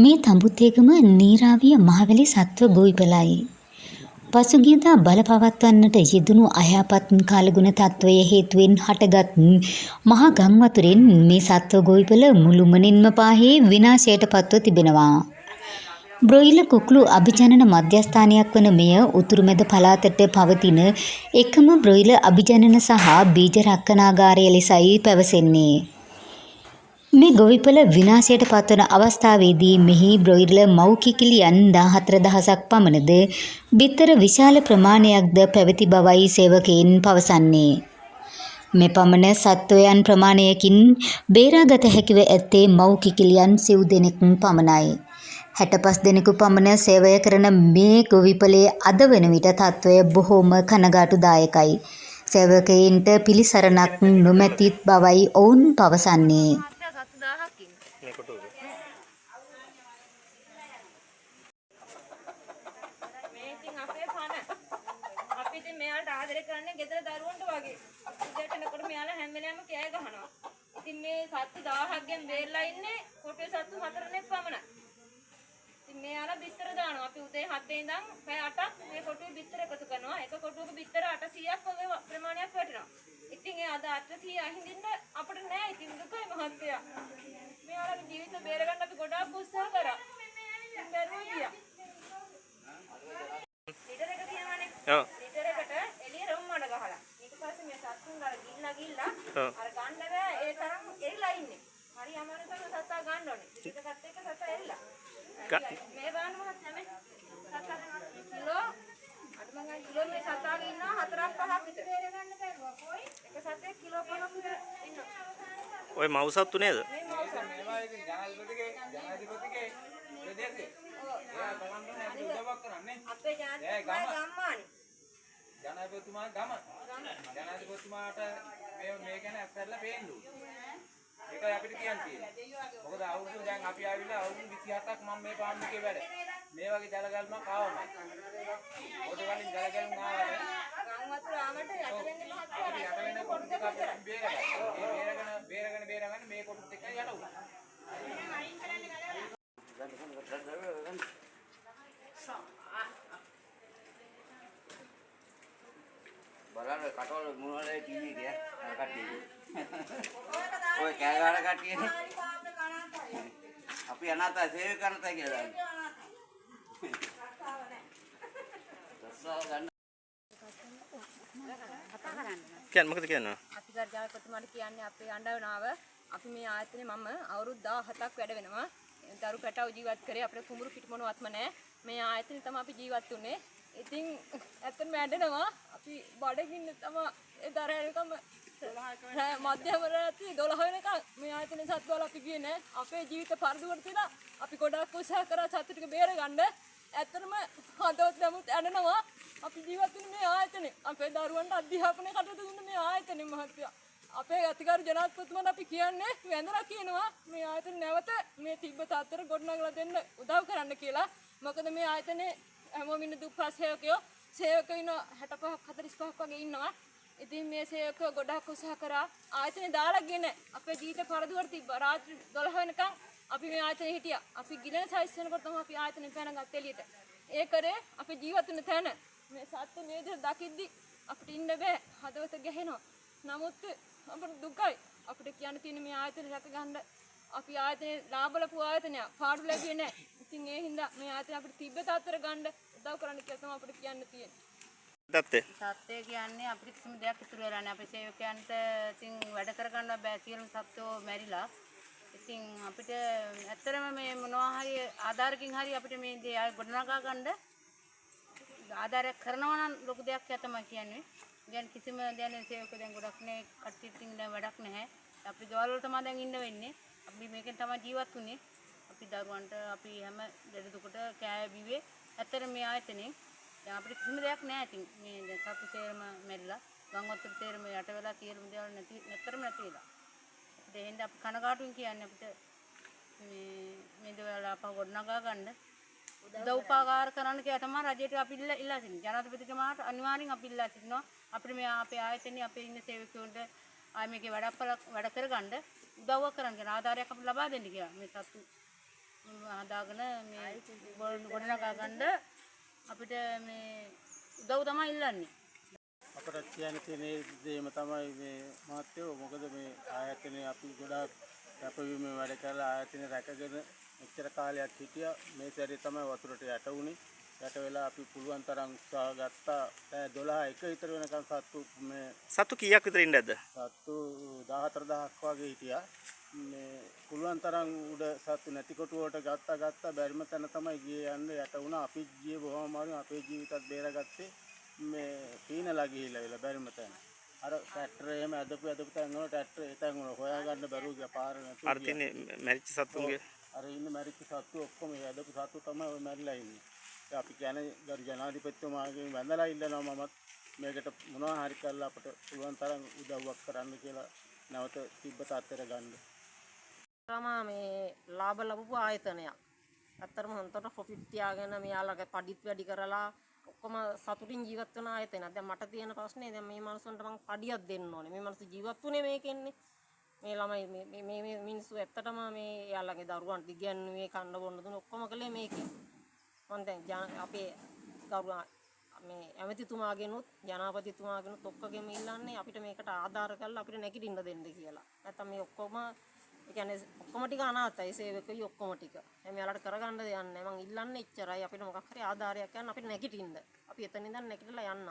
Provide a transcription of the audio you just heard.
මේ තඹුත්තේගම නීරාවිය මහවැලි සත්ව ගොවිපළයි. පසුගියදා බලපවත්වන්නට යෙදුණු අයහපත් කාලගුණ තත්ත්වය හේතුවෙන් හටගත් මහා ගංවතුරෙන් මේ සත්ව ගොවිපළ මුළුමනින්ම පාහේ විනාශයට පත්ව තිබෙනවා. බ්‍රොයිලර් කුකුළු අභිජනන මධ්‍යස්ථානයක් වන මෙය උතුරුමැද පළාතට පවතින එකම බ්‍රොයිලර් අභිජනන සහ බීජ රක්කනාගාරය ලෙසයි පැවසෙන්නේ. මේ ගොවිපළ විනාශයට පත්වන අවස්ථාවේදී මෙහි බ්‍රොයිලර් මව් කිකිලියන් 14,000ක් පමණද බිත්තර විශාල ප්‍රමාණයක්ද පැවති බවයි සේවකයින් පවසන්නේ. මෙපමණ සත්වයන් ප්‍රමාණයකින් බේරාගත හැකිව ඇත්තේ මව් කිකිලියන් 90 දෙනෙකු පමණයි. 65 දෙනෙකු පමණ සේවය කරන මේ ගොවිපළේ අද වන විට තත්ත්වය බොහෝම කනගාටුදායකයි. සේවකයින්ට පිළිසරණක් නොමැති බවයි ඔවුන් පවසන්නේ. මෙයාට ආදරය කරන්නේ ගෙදර දරුවන්ට වගේ. ඉතින් එනකොට මෙයාලා හැම වෙලාවෙම කෑ ගහනවා. ඉතින් මේ සත්තු 1000ක්ගෙන් බේරලා ඉන්නේ කොටුවේ සත්තු 4ක් පමණයි. ඉතින් මෙයාලා බිත්තර දානවා. අපි උදේ 7 ඉඳන් පැය 8ක් මේ කොටුවේ බිත්තර එකතු කරනවා. එක කොටුවක බිත්තර 800ක් වගේ ප්‍රමාණයක් වැටෙනවා. ඉතින් ඒ අද 800 අහිඳින්න අපිට නෑ. ඉතින් දුකයි මහත්තයා. මෙයාලගේ ජීවිත බේරගන්න අපි ගොඩාක් උත්සාහ කරා. බැරුව ගියා. ලිටර් එක තියනවානේ. ඔව්. අර ගන්න බෑ ඒ තරම් එරිලා ඉන්නේ. හරි අමාරු තමයි සත්තා ගන්න ඕනේ. ඒක සත් එක්ක සත්තා එරිලා. මේ බලන්න මහත්තයා මේ සත්තා කිලෝ අද මම කිලෝ මේ සත්තාගේ ඉන්නවා 4ක් 5ක් විතර. එක සතේ කිලෝ 5ක් විතර ඉන්නවා. ඔය මව් සත්තු නේද? මේ මව් සත්තු. මේවා ඉතින් ජනාධිපතිගේ ප්‍රදේශේ. එයා තමන්ගේ අපිට උදව්වක් කරන්නේ. අපේ ජනාධිපතිතුමා ගම්මානේ. ජනාධිපතිතුමා ගම. ජනාධිපතිතුමාට මේ ගැන අත්හැරලා පේන්න ඕනේ. ඒකයි අපිට කියන්න තියෙන්නේ. මොකද අවුරුදු දැන් අපි ආවිලා අවුරුදු 27ක් මම මේ පාන් එකේ වැඩ. මේ වගේ ජලගල්මක් ආවමයි. ඔය වලින් ජලගල්ම ආවම ගම් වතුර ආවට යට වෙන්නේ මහත්තයා. අපි යට වෙන කොට ටික අපි බේරගන්න. ඒ බේරගෙන මේ කොටුත් එක්ක යට වුණා. බලන්න කටවල මොනවද ටීවී එකේ කට්ටිය. ඔය කෑගාර කට්ටියනේ. අපි අනාථ සේවක කරනතයි කියලා දාන්නේ. කියන්නේ මොකද කියන්නේ? අපි ගර්ජාවකතුමාට කියන්නේ අපේ අඬවනාව අපි මේ ආයතනේ මම අවුරුදු 17ක් වැඩ වෙනවා. දරු පැටව ජීවත් කරේ අපේ කුඹුරු පිට මොනවත්ම නැහැ. මේ ආයතනේ තමයි අපි ජීවත් වුනේ. ඉතින් ඇත්තටම ඇඬෙනවා අපි බඩගින්න තමයි ඒ දරහැරකම මධ්‍යම රාත්‍රී 12 වෙනකන් මේ ආයතනේ සත්වල අපි ගියේ නෑ. අපේ ජීවිත පරදුවට තියලා අපි ගොඩාක් උත්සාහ කරා සත්තු ටික බේරගන්න. ඇත්තටම හදවත නමුත් ඇඬෙනවා. අපි ජීවත් වෙන්නේ මේ ආයතනේ. අපේ දරුවන්ට අධ්‍යාපනය කටයුතු දුන්න මේ ආයතනේ මහත්තයා. අපේ අතිකාර ජනාධිපතිතුමාට අපි කියන්නේ වැඳලා කියනවා මේ ආයතනේ නැවත මේ තිබ්බ තත්තර ගොඩනගලා දෙන්න උදව් කරන්න කියලා. මොකද මේ ආයතනේ හැමෝම ඉන්න දුප්පත් සේවකයෝ ඉන්න 65ක් 45ක් වගේ ඉන්නවා. ඉතින් මේ සේවකයෝ ගොඩක් උත්සාහ කරා ආයතනේ දාලා ගෙන අපේ ජීවිත පරදුවට තිබ්බා. රාත්‍රී 12 වෙනකන් අපි මේ ආයතනේ හිටියා. අපි ගිලන සයිස් වෙනකොට තමයි අපි ආයතනේ පැනගත් එළියට. ඒ කරේ අපි ජීවත් වෙන තැන මේ සත්ත්ව මේ විදිහට දකිද්දි අපිට ඉන්න බෑ. හදවත ගැහෙනවා. නමුත් අපිට දුකයි. අපිට කියන්න තියෙන මේ ආයතනේ රැක ගන්න අපි ආයතනේ ලාභලපු ආයතනයක් පාඩු ලැබුවේ නැහැ. ඉතින් ඒ හින්දා මේ ආයතනේ අපිට තිබ්බ තත්තර ගන්න උදව් කරන්න කියලා තමයි අපිට කියන්න තියෙන්නේ. සත්‍යය කියන්නේ අපිට කිසිම දෙයක් ඉතුරු වෙලා නැහැ. අපේ සේවකයන්ට ඉතින් වැඩ කරගන්න බෑ සියලුම සත්ත්වෝ මැරිලා. ඉතින් අපිට ඇත්තටම මේ මොනවා හරි ආධාරකින් හරි අපිට මේ දේ ගොඩනගා ගන්න ආධාරයක් කරනවා නම් ලොකු දෙයක් තමයි කියන්නේ. දැන් කිසිම දැන් සේවක දැන් ගොඩක් නේ කට්ටියට දැන් වැඩක් නැහැ. අපි ගෙවල් වල තමයි දැන් ඉන්න වෙන්නේ. අපි මේකෙන් තමයි ජීවත් වුනේ. අපි දරුවන්ට අපි හැම දෙඩ දුකට කෑ බිව්වේ. ඇත්තට මේ ආයතනේ දැන් අපිට කිසිම දෙයක් නැහැ. ඉතින් මේ දැන් සත්තු සේරම මැරිලා, ගම් වතුර සේරම යට වෙලා සියලුම දේවල් නැතරම නැති වෙලා. ඒ හින්දා අපි කනගාටුවෙන් කියන්නේ අපිට මේ දේවල් අපව ගොඩනගා ගන්න උදව්පකාර කරන්න කියලා තමයි රජයට අපි ඉල්ලා සිටින්නේ. ජනාධිපතිතුමාට අනිවාර්යෙන් අපි ඉල්ලා සිටිනවා. අපිට මේ අපේ ආයතනයේ අපේ ඉන්න සේවකයන්ට ආ මේකේ වැඩ කරගන්න උදව්වක් කරන්න කියන ආධාරයක් අපිට ලබා දෙන්න කියලා. මේ සත්තු හදාගෙන මේ ගොඩනගා ගන්න අපිට මේ උදව් තමයි ඉල්ලන්නේ. අපට කියන්න තියෙන දේම තමයි මේ මහත්තයෝ මොකද මේ ආයතනයේ අපි ගොඩාක් කැපවීමෙන් වැඩ කරලා ආයතනය රැකගෙන මෙච්චර කාලයක් හිටියා. මේ සැරේ තමයි වතුරට යට වුණේ. යට වෙලා අපි පුළුවන් තරම් උත්සාහ ගත්තා. 12 විතර වෙනකන් සත්තු කීයක් විතර ඉන්නද? සත්තු 14000ක් වගේ හිටියා. මේ පුළුවන් තරම් උඩ සත්තු නැති කොටුවට ගත්තා බැරිම තැන තමයි ගියේ යන්න යට වුණා. අපි ගියේ බොහොම අමාරුවෙන් අපේ ජීවිතත් බේරගත්තේ මේ පීනලා ගිහිල්ලා වෙලා බැරිම තැන. අර ට්‍රැක්ටර් එහෙම අදපු තැන් වල ට්‍රැක්ටර් ඒ තැන් වල හොයාගන්න බැරුව ගියා පාර නැතුව. අර තින්නේ මැරිච්ච සත්තුන්ගේ අර ඉන්න මැරිච්ච සත්තු ඔක්කොම ඒ අදපු සත්තු තමයි ඔය මැරිලා ඉන්නේ. අපි කියන්නේ ගරු ජනාධිපතිතුමාගෙන් වැඳලා ඉල්ලනවා මමත් මේකට මොනවා හරි කරලා අපට පුළුවන් තරම් උදව්වක් කරන්න කියලා නැවත තිබ්බ තත්ත්වයට ගන්න. තමා මේ ලාභ ලැබපු ආයතනයක්. ඇත්තටම හොන්තට ප්‍රොෆිට් තියාගෙන මෙයාලගේ පඩිත් වැඩි කරලා ඔක්කොම සතුටින් ජීවත් වෙන ආයතනයක්. දැන් මට තියෙන ප්‍රශ්නේ දැන් මේ මිනිස්සුන්ට මං පඩියක් දෙන්න ඕනේ. මේ මිනිස්සු ජීවත් වුණේ මේකෙන්නේ. මේ ළමයි මේ මිනිස්සු ඇත්තටම මේ යාළගේ දරුවන්ට ඉගෙනුවේ කන්න බොන්න දුන්න ඔක්කොම කළේ මේකේ. මම දැන් අපේ ගෞරව මේ ඇමතිතුමාගෙනුත් ජනාධිපතිතුමාගෙනුත් ඔක්කොගෙම ඉල්ලන්නේ අපිට මේකට ආධාර කරලා අපිට නැගිටින්න දෙන්න කියලා. නැත්නම් මේ ඔක්කොම ඒ කියන්නේ ඔක්කොම ටික අනාථයි සේවකයෝ ඔක්කොම ටික. එයාලට කරගන්න දෙයක් නැහැ. මං ඉල්ලන්නේ එච්චරයි අපිට මොකක් හරි ආධාරයක් ගන්න අපිට නැගිටින්න. අපි එතන ඉඳන් නැගිටලා යන්න.